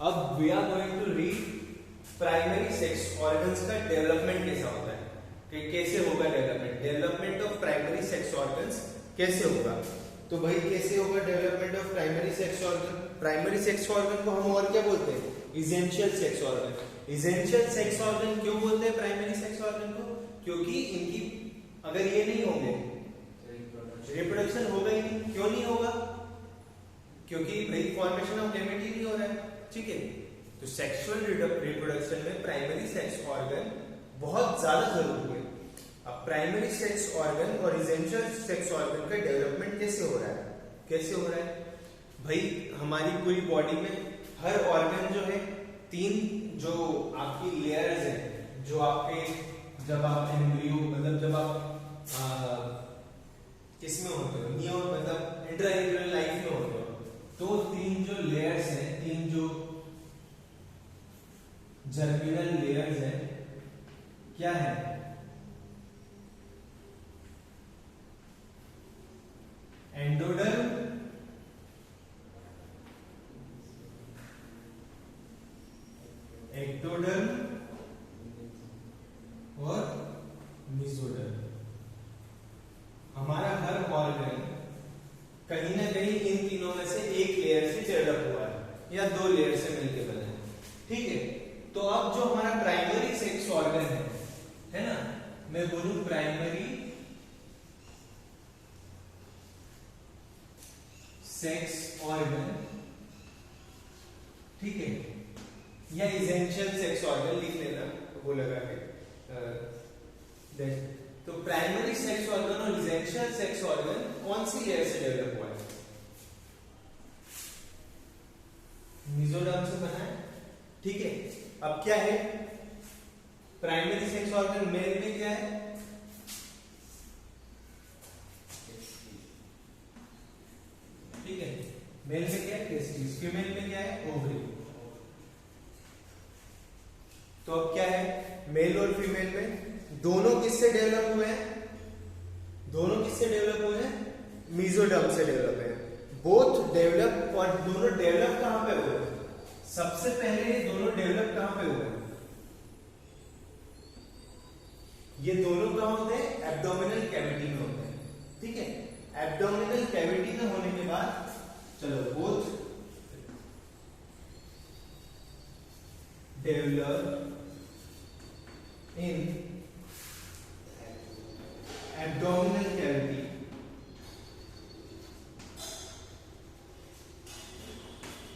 अब we are going to read primary sex organs का development कैसा होता है, कि कैसे होगा development, development of primary sex organs कैसे होगा। तो भाई कैसे होगा development of primary sex organ? Primary sex organ को हम और क्या बोलते हैं? Essential sex organ. Essential sex organ क्यों बोलते हैं प्राइमरी सेक्स ऑर्गन को? क्योंकि इनकी अगर ये नहीं होंगे रिप्रोडक्शन होगा ही नहीं। क्यों नहीं होगा? क्योंकि भाई फॉर्मेशन ऑफ गैमेट ही नहीं हो रहा है, ठीक है। तो सेक्सुअल रिप्रोडक्शन में प्राइमरी सेक्स ऑर्गन बहुत ज्यादा जरूरी है। अब प्राइमरी सेक्स ऑर्गन और इसेंशियल सेक्स ऑर्गन का डेवलपमेंट कैसे हो रहा है? कैसे हो रहा है भाई? हमारी पूरी बॉडी में हर ऑर्गन जो है, 3 जो आपकी लेयर्स हैं, जो आपके जब आप एम्ब्रियो मतलब जब आप किसमें होते हो, नियो मतलब इंट्रायूटेरल लाइफ में होते हो, तो 3 जो लेयर्स हैं, 3 जो जर्मिनल लेयर्स हैं, क्या है? एंडोडर्म, एक्टोडर्म और मेसोडर्म। हमारा हर ऑर्गन कहीं ना कहीं इन तीनों में से एक लेयर से डेवलप हुआ है या 2 लेयर से मिलकर बना है, ठीक है। तो अब जो हमारा प्राइमरी सेक्स ऑर्गन है ना, मैं बोलूं प्राइमरी सेक्स ऑर्गन, ठीक है, या इसेंशियल सेक्स ऑर्गन लिख लेना वो लगा के। तो प्राइमरी सेक्स ऑर्गन और इसेंशियल सेक्स ऑर्गन कौन सी लेयर से डेवलप हुआ है? मेसोडर्म से बना है, ठीक है। अब क्या है प्राइमरी सेक्स ऑर्गन? मेल में क्या है? ठीक है, मेल में क्या है? टेस्टिस। फीमेल में क्या है? ओवरी। तो अब क्या है, मेल और फीमेल में दोनों किससे डेवलप हुए हैं? दोनों किससे डेवलप हुए हैं? मेसोडर्म से डेवलप है। बोथ डेवलप, और दोनों डेवलप कहां पे हुए? सबसे पहले दोनों डेवलप कहां पे हुए? ये दोनों कहां होते हैं? एब्डोमिनल कैविटी में होते हैं, ठीक है। एब्डोमिनल कैविटी में होने के बाद चलो both develop in abdominal cavity.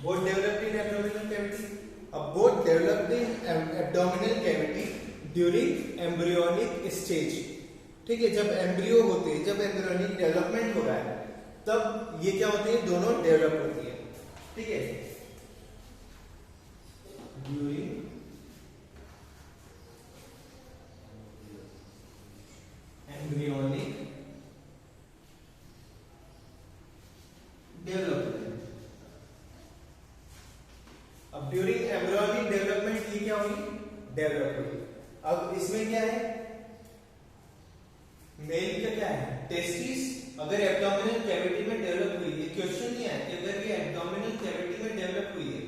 Both developed in abdominal cavity. अब both developed in abdominal cavity during embryonic stage, ठीक है। जब एम्ब्रियो होते हैं, जब एम्ब्रियोनिक डेवलपमेंट हो रहा है, तब ये क्या होती है? दोनों डेवलप होती है, ठीक है। During embryonic development. अब ड्यूरिंग एम्ब्रियोनिक डेवलपमेंट ये क्या हुई? डेवलप हुई। अब इसमें क्या है? मेल का क्या है? टेस्टिस। अगर एब्डोमिनल कैविटी में डेवलप हुई है, क्वेश्चन नहीं है कि अगर ये एब्डोमिनल कैविटी में डेवलप हुई है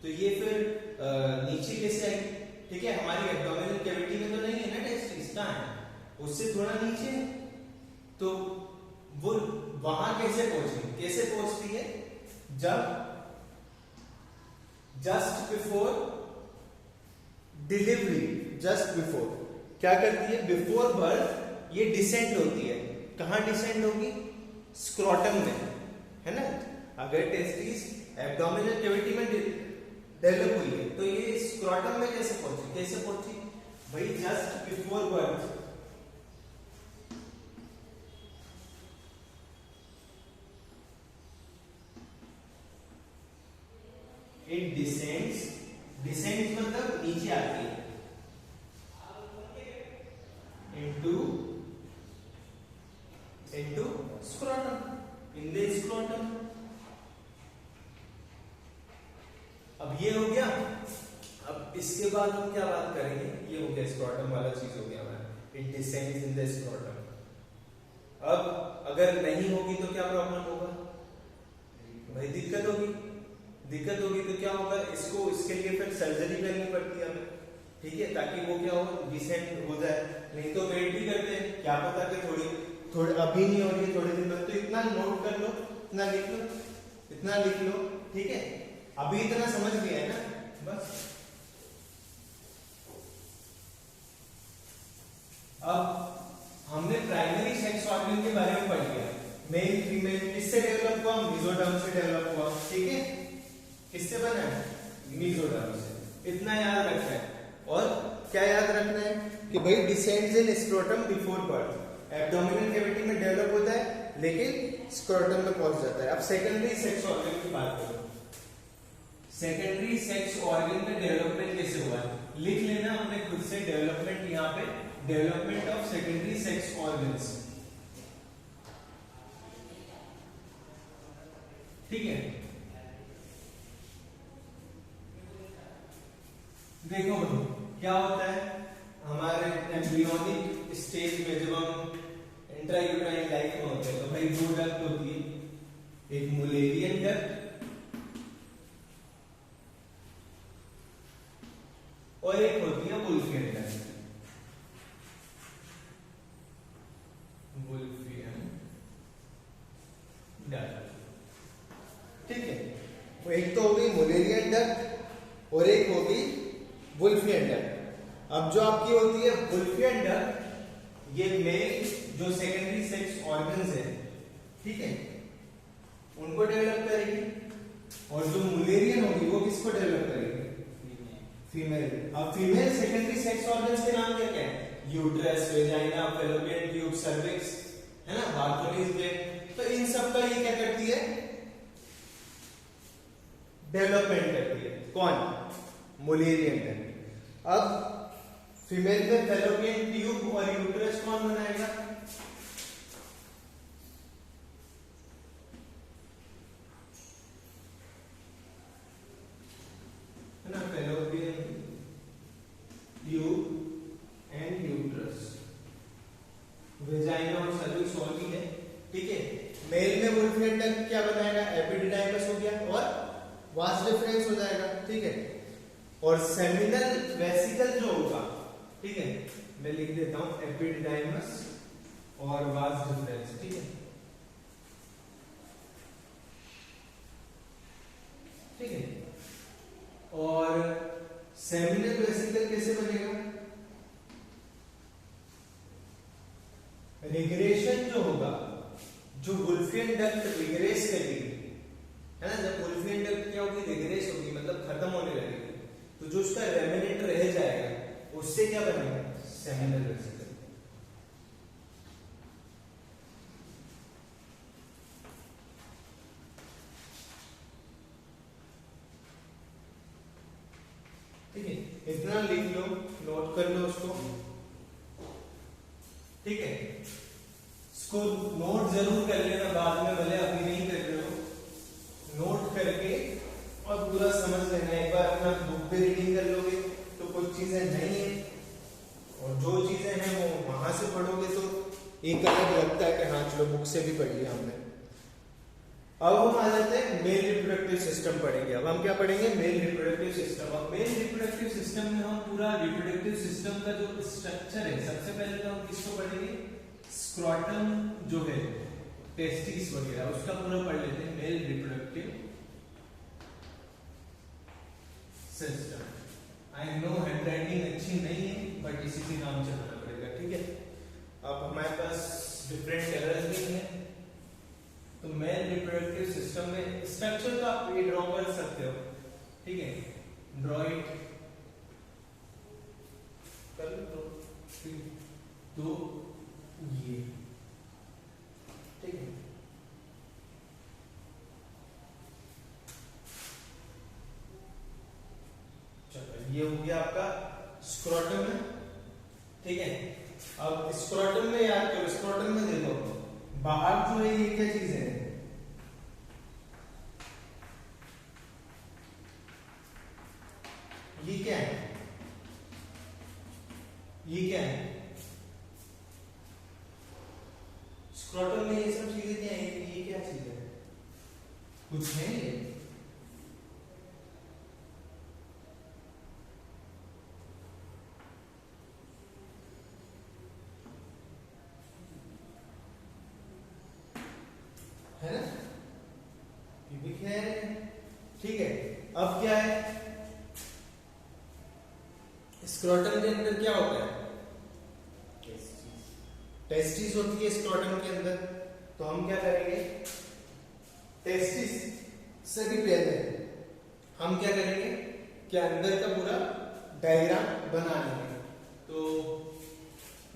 तो ये फिर नीचे कैसे आएगी? ठीक है, हमारी एब्डोमिनल कैविटी में तो नहीं है ना टेस्टिस, कहां है? उससे थोड़ा नीचे। तो वो वहां कैसे पहुंचेगी? कैसे पहुंचती है? जब just before delivery, just before क्या करती है? बिफोर बर्थ ये डिसेंड होती है। कहां डिसेंड होगी? स्क्रोटम में, है ना। अगर टेस्टिस एब्डोमिनल कैविटी में डेवलप हुई है तो ये स्क्रोटम में कैसे पहुंची? कैसे पहुंची भाई? Just before birth it descends. Descends मतलब नीचे आती है, into scrotum, in the scrotum। अब ये हो गया। अब इसके बाद हम क्या बात करेंगे? ये हो गया स्क्रोटम वाला चीज हो गया हमारा, it descends in the scrotum. अब अगर नहीं होगी तो क्या प्रॉब्लम होगा भाई? दिक्कत होगी। दिक्कत होगी तो क्या होगा, इसको इसके लिए फिर सर्जरी करनी पड़ती है हमें, ठीक है, ताकि वो क्या हो, डिसेंट हो जाए। नहीं तो वेट भी करते हैं, क्या पता कि थोड़ी अभी नहीं हो रही है, थोड़े दिन बाद। तो इतना नोट कर लो, इतना लिख लो, इतना लिख लो, ठीक है। अभी इतना समझ गया है ना, बस। अब हमने प्राइमरी सेक्स ऑर्गन के बारे में पढ़ लिया। मेल फीमेल किससे डेवलप हुआ, मेसोडर्म से डेवलप हुआ, ठीक है। किससे बना है, मेसोडर्म से, इतना याद रखना है। और क्या याद रखना है कि भाई descends in scrotum before birth, abdominal cavity में डेवलप होता है लेकिन स्क्रोटम में पहुंच जाता है। अब सेकेंडरी सेक्स ऑर्गन की बात करो, सेकेंडरी सेक्स ऑर्गन का डेवलपमेंट कैसे हुआ है, लिख लेना अपने खुद से। डेवलपमेंट यहाँ पे, development of secondary sex organs, ठीक है। देखो क्या होता है, हमारे एम्ब्रियोनिक स्टेज में जब हम इंट्रायूटेराइन लाइफ में होते हैं तो भाई दो डक्ट होती है, एक मुलेरियन डक्ट और एक होती है वुल्फियन डक्ट। वुल्फियन डक्ट, ठीक है। वो एक तो होगी मुलेरियन डक्ट और एक होगी वुल्फियन डक्ट। अब जो आपकी होती है वुल्फियन डक्ट, ये मेल जो सेकेंडरी सेक्स ऑर्गन्स है, ठीक है, उनको डेवलप करेगी। और जो मुलेरियन होगी वो किसको डेवलप करेगी, फीमेल। अब फीमेल सेकेंडरी सेक्स ऑर्गन्स के नाम क्या क्या है, uterus, vagina, fallopian tube, cervix, है ना, बार्थोलीज ग्लैंड। तो इन सब का ये क्या करती है, डेवलपमेंट करती है। कौन, मुलेरियन डक्ट। अब फीमेल में फैलोपियन ट्यूब और यूट्रस कौन बनाएगा, है ना, fallopian tube and uterus, vagina और सर्विक्स और भी है, ठीक है। मेल में वुल्फियन डक्ट क्या बनाएगा, एपिडिडाइमस हो गया और वास डिफरेंस हो जाएगा, ठीक है। और सेमिनल वेसिकल जो होगा, ठीक है, मैं लिख देता हूं एपिडिडाइमस और वास डिफरेंस, ठीक है, ठीक है। और सेमिनल वेसिकल कैसे बनेगा, रिग्रेशन जो होगा, जो वुल्फियन डक्ट रिग्रेस करेगी, है ना, जब वुल्फियन डक्ट क्या होगी, रिग्रेस होगी, मतलब खत्म होने लगेगी, तो जो उसका रेमिनेंट रह जाएगा उससे क्या बनेगा, सेमिनल वेसिकल। ठीक है, इतना लिख लो, नोट कर लो उसको, ठीक है। इसको नोट जरूर कर लेना बाद में, भले अभी नहीं कर रहे हो, नोट करके और पूरा समझ लेना। एक बार अपना बुक पे रीडिंग कर लोगे तो कुछ चीजें नहीं है, और जो चीजें हैं वो वहां से पढ़ोगे तो एक अलग लगता है कि हाँ चलो बुक से भी पढ़ लिया हमने। अब हम आ जाते हैं मेल रिप्रोडक्टिव सिस्टम पढ़ेंगे। अब हम क्या पढ़ेंगे, मेल रिप्रोडक्टिव सिस्टम। अब मेल रिप्रोडक्टिव सिस्टम में हम पूरा रिप्रोडक्टिव सिस्टम का जो स्ट्रक्चर है, सबसे पहले तो हम किसको पढ़ेंगे, स्क्रॉटम जो है, टेस्टिस वगैरह, उसका पूरा पढ़ लेते हैं, male reproductive system. I know handwriting अच्छी नहीं है बट इसी से काम चलाना पड़ेगा, ठीक है। अब हमारे पास डिफरेंट कलर्स भी हैं, तो मेल रिप्रोडक्टिव सिस्टम में स्ट्रक्चर तो आप ये ड्रॉ कर सकते हो, ठीक है, ड्रॉ इट कर लो। तो ये ठीक है, चलो ये हो गया आपका स्क्रोटम है, ठीक है। अब स्क्रोटम में याद करो, स्क्रोटम में देखो बाहर जो है ये क्या चीज है, ये क्या है, ये क्या है, स्क्रोटम में ये सब चीजें क्या है, ये क्या चीज है, कुछ है ये, ठीक है, अब क्या है, स्क्रोटम के अंदर क्या होता है, टेस्टिस होती है स्क्रोटम के अंदर। तो हम क्या करेंगे, टेस्टिस से भी पहले हम क्या करेंगे कि अंदर का पूरा डायग्राम बना लेंगे। तो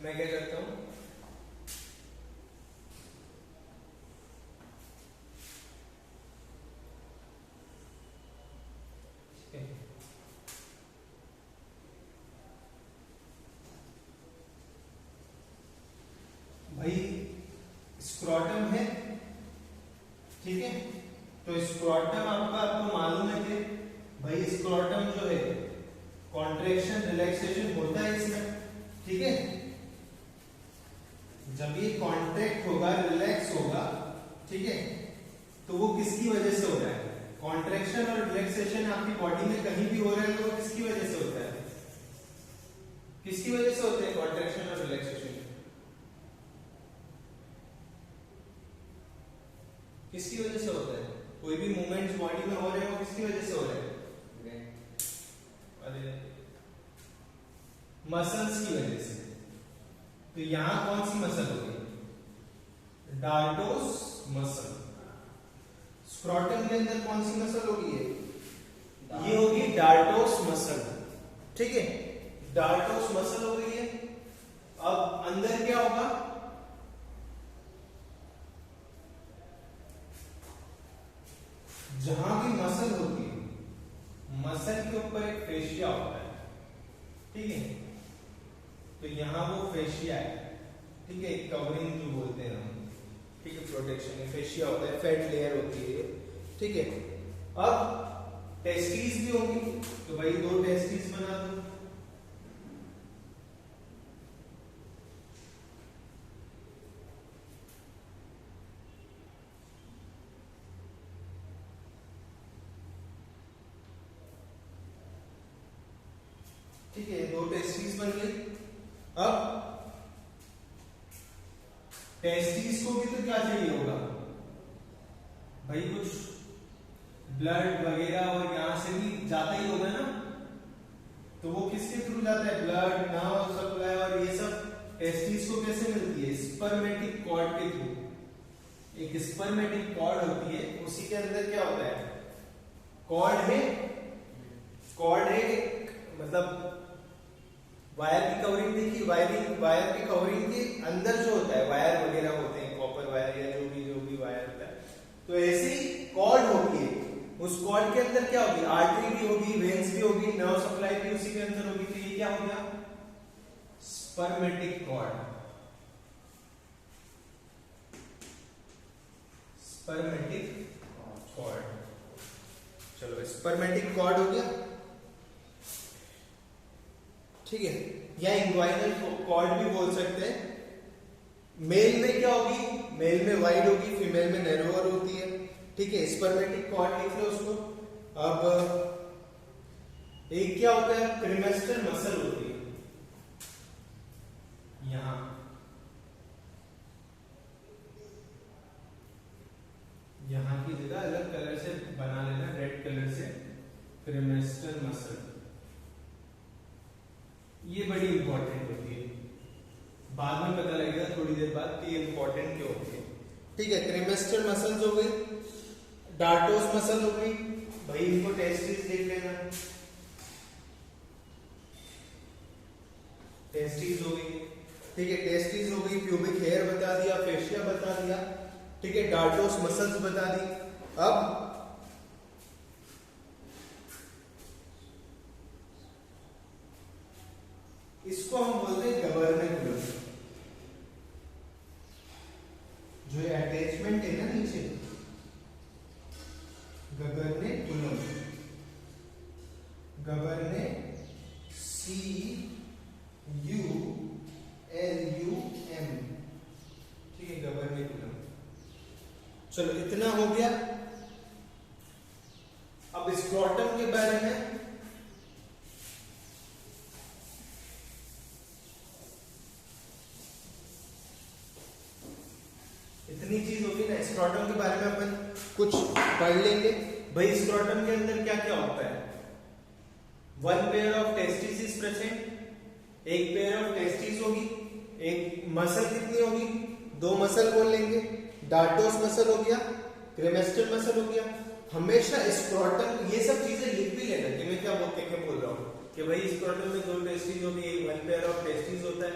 मैं क्या करता हूं, भाई स्क्रोटम है, ठीक है, तो स्क्रोटम आपको मालूम है कि भाई स्क्रोटम जो है कॉन्ट्रैक्शन रिलैक्सेशन होता है इसमें, ठीक है। जब ये कॉन्ट्रैक्ट होगा रिलैक्स होगा, ठीक है, तो वो किसकी वजह से हो रहा है, कॉन्ट्रैक्शन और रिलैक्सेशन आपकी बॉडी में कहीं भी हो रहा है तो वो किसकी वजह से होता है, किसकी वजह से होते हैं कॉन्ट्रैक्शन और रिलैक्सेशन, किसकी वजह से होता है, कोई भी मूवमेंट्स बॉडी में हो रहे हो किसकी वजह से हो रहे हैं, अरे मसल्स की वजह से। तो यहां कौन सी मसल होगी, डार्टोस मसल। स्क्रोटम के अंदर कौन सी मसल होगी, ये होगी डार्टोस मसल, ठीक है, डार्टोस मसल हो गई है। अब अंदर क्या होगा, जहां भी मसल होती है, मसल के ऊपर एक फेशिया होता है, ठीक है, तो यहां वो फेशिया है, ठीक है, कवरिंग जो बोलते हैं हम, ठीक है, प्रोटेक्शन फेशिया होता है, फैट लेयर होती है, ठीक है। अब टेस्टिस भी होगी, तो भाई 2 टेस्टिस बना दो, ठीक है, 2 टेस्टिस बन गई। अब टेस्टिस को भी तो क्या चाहिए होगा भाई, कुछ ब्लड वगैरह और यहां से भी जाता ही होगा ना, तो वो किसके थ्रू जाता है, ब्लड नर्व सप्लाई और ये सब टेस्टिस को कैसे मिलती है, स्पर्मेटिक कॉर्ड के थ्रू। एक स्पर्मेटिक कॉर्ड होती है, उसी के अंदर क्या होता है, कॉर्ड है, कॉर्ड है, मतलब वायर की कवरिंग देखी, वायर की कवरिंग के अंदर जो होता है वायर वगैरह होते हैं, कॉपर वायर या जो भी वायर होता है, तो ऐसी कॉर्ड होती है, उस कॉर्ड के अंदर क्या होगी, आर्टरी भी होगी, वेन्स भी होगी, नर्व सप्लाई भी उसी के अंदर होगी। तो ये क्या हो गया, स्पर्मेटिक कॉर्ड, स्पर्मेटिक कॉर्ड। चलो स्पर्मेटिक कॉर्ड हो गया, ठीक है, या इंग्वाइनल कॉर्ड भी बोल सकते हैं। मेल में क्या होगी, मेल में वाइड होगी, फीमेल में नैरोअर होती है, ठीक है, स्पर्मेटिक कॉर्ड लिख लो उसको। अब एक क्या होता है, क्रीमेस्टर मसल होती है, यहां की जगह अलग कलर से बना लेना, रेड कलर से, क्रीमेस्टर मसल, ये बड़ी इंपॉर्टेंट होती है, बाद में पता लगेगा थोड़ी देर बाद कि ये इंपॉर्टेंट क्यों होती है, ठीक है। क्रीमेस्टर मसल्स हो गई, डार्टोस मसल हो गई, भाई इनको टेस्टिस देख लेना, टेस्टिस हो गई, ठीक है, टेस्टिस हो गई, प्यूबिक हेयर बता दिया, फेशिया बता दिया, ठीक है, डार्टोस मसल्स बता दी। अब इसको हम बोलते हैं गवर्नेकुलम, जो अटैचमेंट है ना नीचे, गवर्नेकुलम, गवर्ने CULUM, ठीक है, गवर्नेकुलम। चलो इतना हो गया। अब स्क्रोटम के बारे में इतनी चीज होगी ना, स्क्रोटम के बारे में अपन कुछ पढ़ लेंगे, भाई स्क्रोटम के अंदर क्या क्या होता है? One pair of testis is present, एक पेयर ऑफ टेस्टिस होगी, एक मसल कितनी होगी? दो मसल बोल लेंगे, डार्टोस मसल हो गया, क्रेमेस्टल मसल हो गया। हमेशा स्क्रोटम, ये सब चीजें लिख भी लेना कि मैं क्या बोल रहा हूँ कि भाई स्क्रोटम में दो टेस्टिस होगी, एक वन पेयर ऑफ टेस्टिस होता है।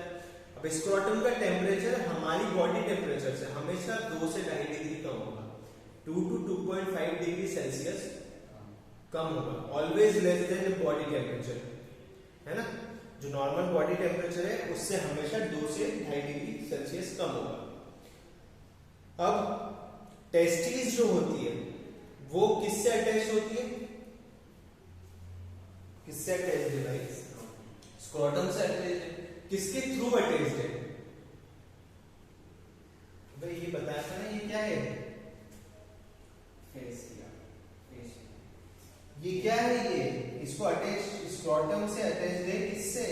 अब स्क्रोटम का टेम्परेचर हमारी बॉडी टेम्परेचर से हमेशा 2 से 2.5 डिग्री कम होगा, 2 to 2.5 डिग्री सेल्सियस कम होगा, always less than body temperature, है ना। जो नॉर्मल बॉडी टेम्परेचर है उससे हमेशा 2 से 2.5 डिग्री सेल्सियस कम होगा। अब टेस्टिस जो होती है वो किससे अटैच होती है? किससे अटैच है भाई? स्क्रोटम से अटैच है। किसके थ्रू अटैच है भाई? ये बताया था ना, ये क्या है? ये क्या है? ये इसको अटैच, स्क्रोटम से अटैच है किससे?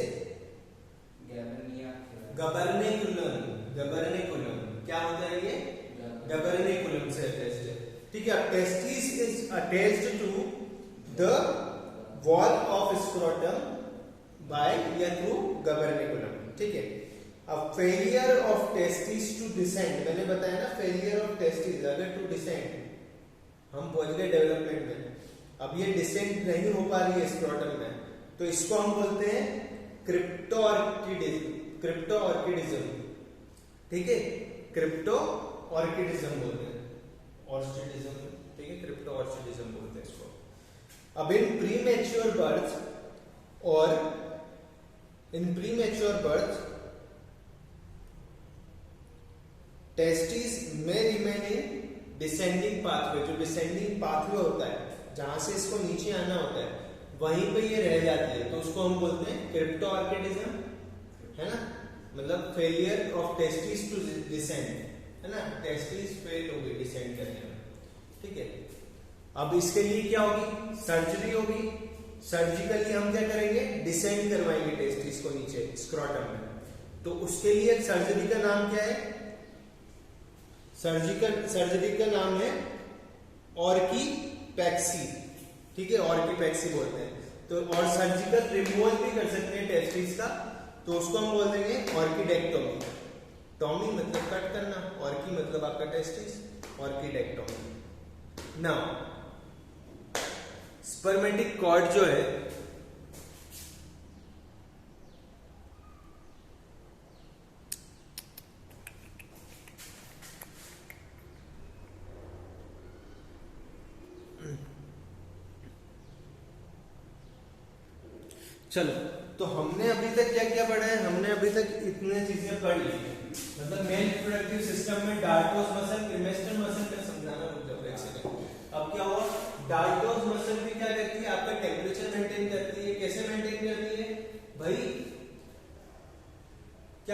गबर्नेकुलम। गबर्नेकुलम क्या होता है ये? गबर्नेकुलम से अटैच्ड है, ठीक है। Testis is attached to the wall of scrotum by या थ्रू गबर्नेकुलम, ठीक है। अब failure of testis to descend, मैंने बताया ना फेलियर ऑफ टेस्टिस अगर टू डिसेंड, हम पहुंच गए डेवलपमेंट में, अब ये डिसेंड नहीं हो पा रही है स्क्रोटम में, तो इसको हम बोलते हैं क्रिप्टो ऑर्किडिज्म, ठीक है। क्रिप्टो ऑर्किडिज्म बोलते हैं, ऑर्चिडिज्म, ठीक है, क्रिप्टो ऑर्चिडिज्म बोलते हैं इसको। अब इन प्रीमेच्योर बर्थ और इन प्रीमेच्योर बर्थ टेस्टिस में रिमेन इन डिसेंडिंग पाथवे, जो डिसेंडिंग पाथवे होता है जहां से इसको नीचे आना होता है वहीं पे ये रह जाती है, तो उसको हम बोलते हैं क्रिप्टो ऑर्किडिज्म, है ना। मतलब failure of testis to descend, है ना, टेस्टिस फेल हो गई डिसेंड करने में, ठीक है। अब इसके लिए क्या होगी? सर्जरी होगी। सर्जिकली हम क्या करेंगे? डिसेंड करवाएंगे टेस्टिस को नीचे स्क्रोटम में, तो उसके लिए सर्जरी का नाम क्या है? सर्जरी का नाम है ऑर्कीपेक्सी, ठीक है, ऑर्कीपेक्सी बोलते हैं। तो और सर्जिकल रिमूवल भी कर सकते हैं टेस्टिस का, तो उसको हम बोल देंगे ऑर्किडेक्टोमी। टॉमी मतलब कट करना, ऑर्की मतलब आपका टेस्टिस, ऑर्किडेक्टोमी। नाउ स्पर्मेटिक कॉर्ड जो है चलो, तो हमने अभी तक क्या क्या पढ़ा है? हमने अभी तक इतने चीजें पढ़ ली, मतलब मेल रिप्रोडक्टिव सिस्टम में डार्टोस मसल, क्रेमेस्टल मसल का समझाना रुक जाओ एक सेकंड। अब क्या हुआ? डार्टोस मसल भी क्या करती है? आपका टेम्परेचर मेंटेन करती है। कैसे मेंटेन करती है भाई?